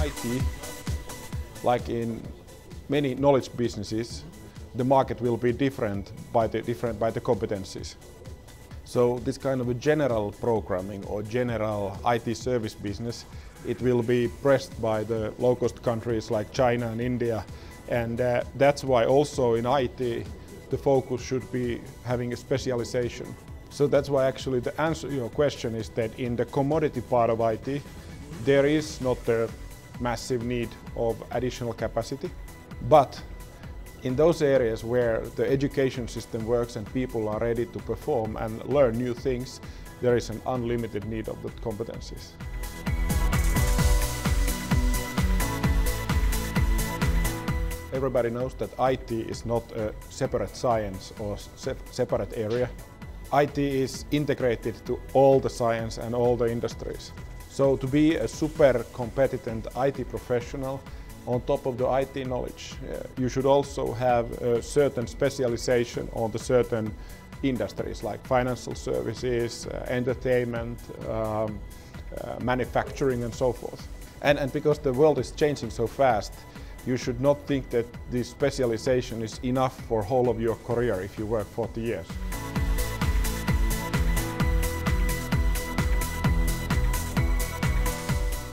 IT, like in many knowledge businesses, the market will be different by the competencies. So this kind of a general programming or general IT service business, it will be pressed by the low-cost countries like China and India, and that's why also in IT the focus should be having a specialization. So that's why actually the answer to your question is that in the commodity part of IT there is not a massive need of additional capacity, but in those areas where the education system works and people are ready to perform and learn new things, there is an unlimited need of the competencies. Everybody knows that IT is not a separate science or separate area. IT is integrated to all the science and all the industries. So to be a super competent IT professional, on top of the IT knowledge, you should also have a certain specialization on the certain industries like financial services, entertainment, manufacturing and so forth. And because the world is changing so fast, you should not think that this specialization is enough for whole of your career if you work 40 years.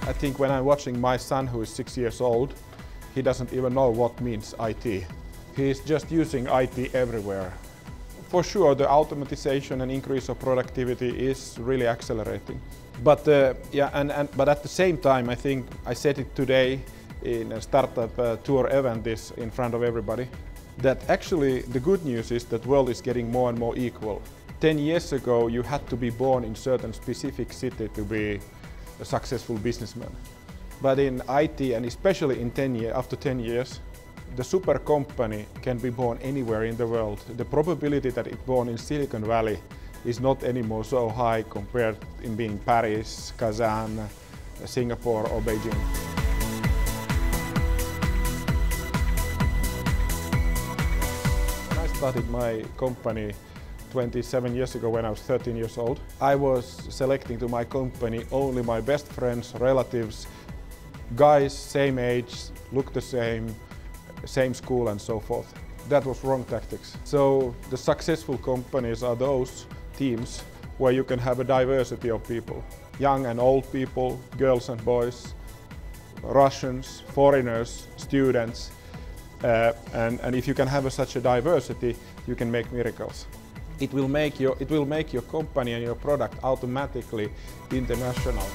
I think when I'm watching my son, who is 6 years old, he doesn't even know what means IT. He's just using IT everywhere. For sure, the automatization and increase of productivity is really accelerating. But but at the same time, I think I said it today in a startup tour event this in front of everybody, that actually the good news is that the world is getting more and more equal. 10 years ago, you had to be born in certain specific city to be a successful businessman. But in IT, and especially after 10 years, the super company can be born anywhere in the world. The probability that it's born in Silicon Valley is not anymore so high compared in being Paris, Kazan, Singapore or Beijing. When I started my company 27 years ago when I was 13 years old, I was selecting to my company only my best friends, relatives, guys same age, look the same school and so forth. That was wrong tactics. So the successful companies are those teams where you can have a diversity of people. Young and old people, girls and boys, Russians, foreigners, students. And if you can have such a diversity, you can make miracles. It will make your company and your product automatically international.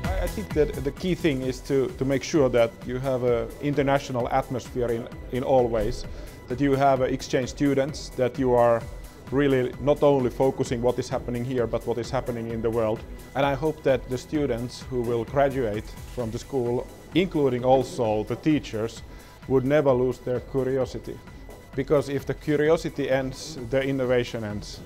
I think that the key thing is to make sure that you have an international atmosphere in all ways, that you have exchange students, that you are really not only focusing what is happening here, but what is happening in the world. And I hope that the students who will graduate from the school, including also the teachers, would never lose their curiosity. Because if the curiosity ends, the innovation ends.